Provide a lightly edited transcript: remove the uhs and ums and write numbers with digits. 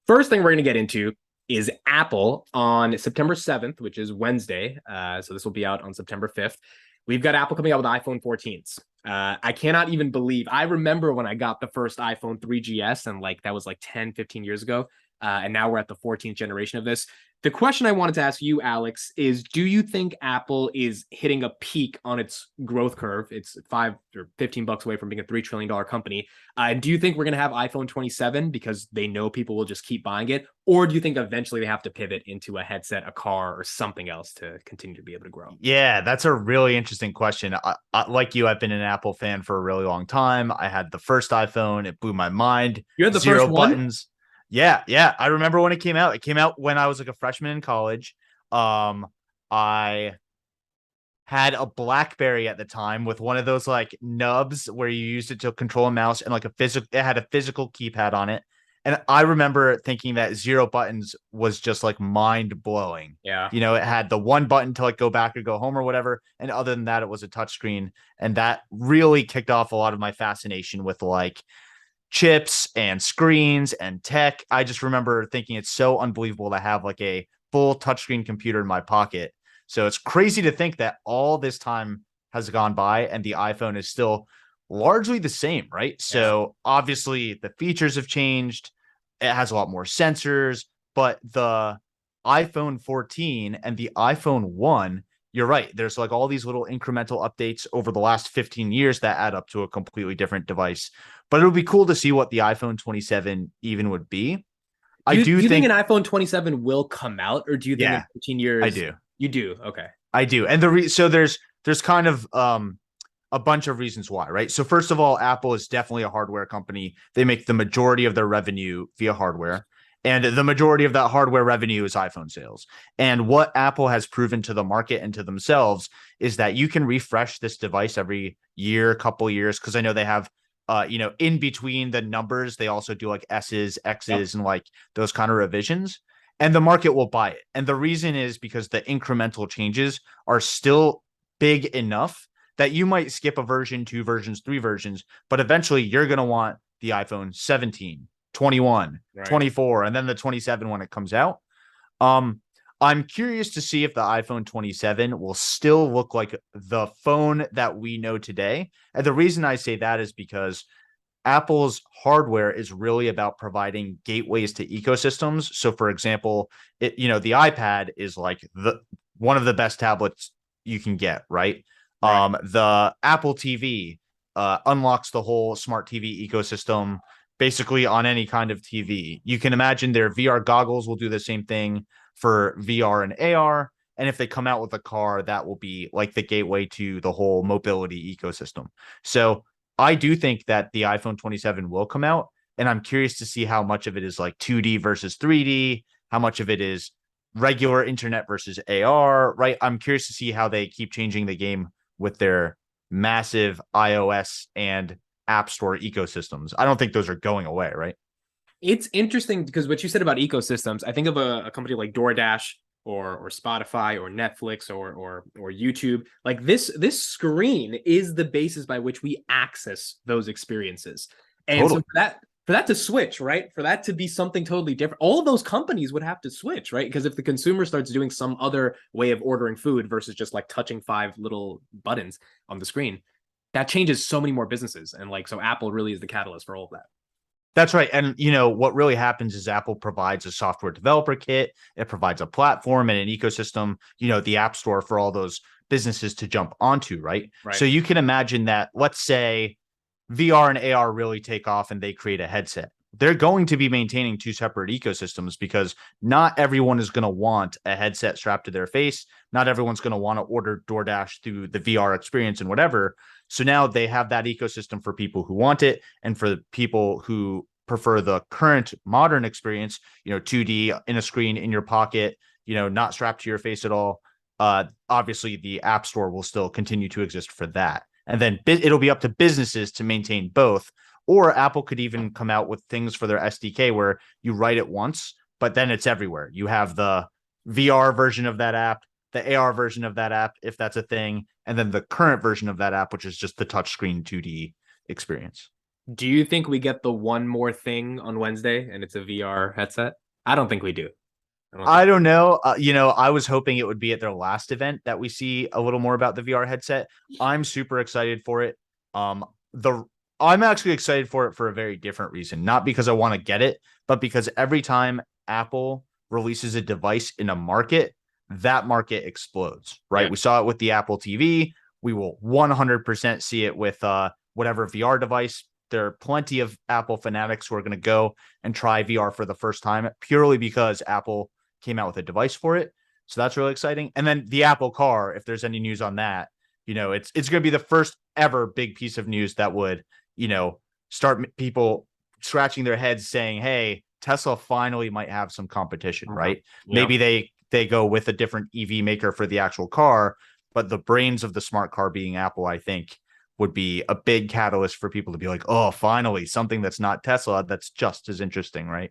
First thing we're going to get into is Apple on September 7th, which is Wednesday. So this will be out on September 5th. We've got Apple coming out with iPhone 14s. I cannot even believe. I remember when I got the first iPhone 3GS, and like that was like 10, 15 years ago. And now we're at the 14th generation of this. The question I wanted to ask you, Alex, is do you think Apple is hitting a peak on its growth curve? It's $5 or $15 away from being a $3 trillion company. Do you think we're going to have iPhone 27 because they know people will just keep buying it? Or do you think eventually they have to pivot into a headset, a car, or something else to continue to be able to grow? Yeah, that's a really interesting question. Like you, I've been an Apple fan for a really long time. I had the first iPhone. It blew my mind. You had the first Zero one? buttons. Yeah, yeah. I remember when it came out. It came out when I was like a freshman in college. I had a BlackBerry at the time with one of those like nubs where you used it to control a mouse and like it had a physical keypad on it. And I remember thinking that zero buttons was just like mind blowing. Yeah. You know, it had the one button to like go back or go home or whatever. And other than that, it was a touchscreen. And that really kicked off a lot of my fascination with like chips and screens and tech. I just remember thinking it's so unbelievable to have like a full touchscreen computer in my pocket. So it's crazy to think that all this time has gone by and the iPhone is still largely the same, right? Yeah. So obviously the features have changed. It has a lot more sensors, but the iPhone 14 and the iPhone 1, you're right. There's like all these little incremental updates over the last 15 years that add up to a completely different device. But it would be cool to see what the iPhone 27 even would be. I Do do you think an think, iPhone 27 will come out, or do you think in yeah, 15 I years do. you do? Okay. I do. And so there's kind of a bunch of reasons why, right? So first of all, Apple is definitely a hardware company. They make the majority of their revenue via hardware. And the majority of that hardware revenue is iPhone sales. And what Apple has proven to the market and to themselves is that you can refresh this device every year, couple years, because I know they have in between the numbers, they also do like S's, Yep. X's, and like those kind of revisions. And the market will buy it. And the reason is because the incremental changes are still big enough that you might skip a version, two versions, three versions, but eventually you're going to want the iPhone 17, 21, Right. 24, and then the 27 when it comes out. Um, I'm curious to see if the iPhone 27 will still look like the phone that we know today. And the reason I say that is because Apple's hardware is really about providing gateways to ecosystems. So for example, the iPad is like the one of the best tablets you can get, right? Right. The Apple TV unlocks the whole smart TV ecosystem basically on any kind of TV. You can imagine their VR goggles will do the same thing for VR and AR. And if they come out with a car, that will be like the gateway to the whole mobility ecosystem. So I do think that the iPhone 27 will come out, and I'm curious to see how much of it is like 2D versus 3D, how much of it is regular internet versus AR, right? I'm curious to see how they keep changing the game with their massive iOS and App Store ecosystems. I don't think those are going away, right? It's interesting because what you said about ecosystems, I think of a company like DoorDash or Spotify or Netflix or YouTube. Like this screen is the basis by which we access those experiences. And so Totally. for that to switch, right? For that to be something totally different, all of those companies would have to switch, right? Because if the consumer starts doing some other way of ordering food versus just like touching five little buttons on the screen, that changes so many more businesses. And like so Apple really is the catalyst for all of that. That's right. And what really happens is Apple provides a software developer kit, it provides a platform and an ecosystem, the App Store for all those businesses to jump onto, right? Right. So you can imagine that, let's say VR and AR really take off and they create a headset. They're going to be maintaining two separate ecosystems because not everyone is going to want a headset strapped to their face. Not everyone's going to want to order DoorDash through the VR experience and whatever. So now they have that ecosystem for people who want it and for people who prefer the current modern experience, 2D in a screen in your pocket, not strapped to your face at all. Obviously, the App Store will still continue to exist for that. And then it'll be up to businesses to maintain both. Or Apple could even come out with things for their SDK where you write it once, but then it's everywhere. You have the VR version of that app, the AR version of that app, if that's a thing, and then the current version of that app, which is just the touchscreen 2D experience. Do you think we get the one more thing on Wednesday and it's a VR headset? I don't think we do. I don't I think. don't know. I was hoping it would be at their last event that we see a little more about the VR headset. I'm super excited for it. The I'm actually excited for it for a very different reason, not because I want to get it, but because every time Apple releases a device in a market, that market explodes, right? Yeah. We saw it with the Apple TV. We will 100% see it with whatever VR device. There are plenty of Apple fanatics who are going to go and try VR for the first time purely because Apple came out with a device for it. So that's really exciting. And then the Apple Car, if there's any news on that, it's going to be the first ever big piece of news that would, start people scratching their heads saying, "Hey, Tesla finally might have some competition, right?" Yeah. Maybe they go with a different EV maker for the actual car, but the brains of the smart car being Apple, I think, would be a big catalyst for people to be like, "Oh, finally, something that's not Tesla that's just as interesting," right?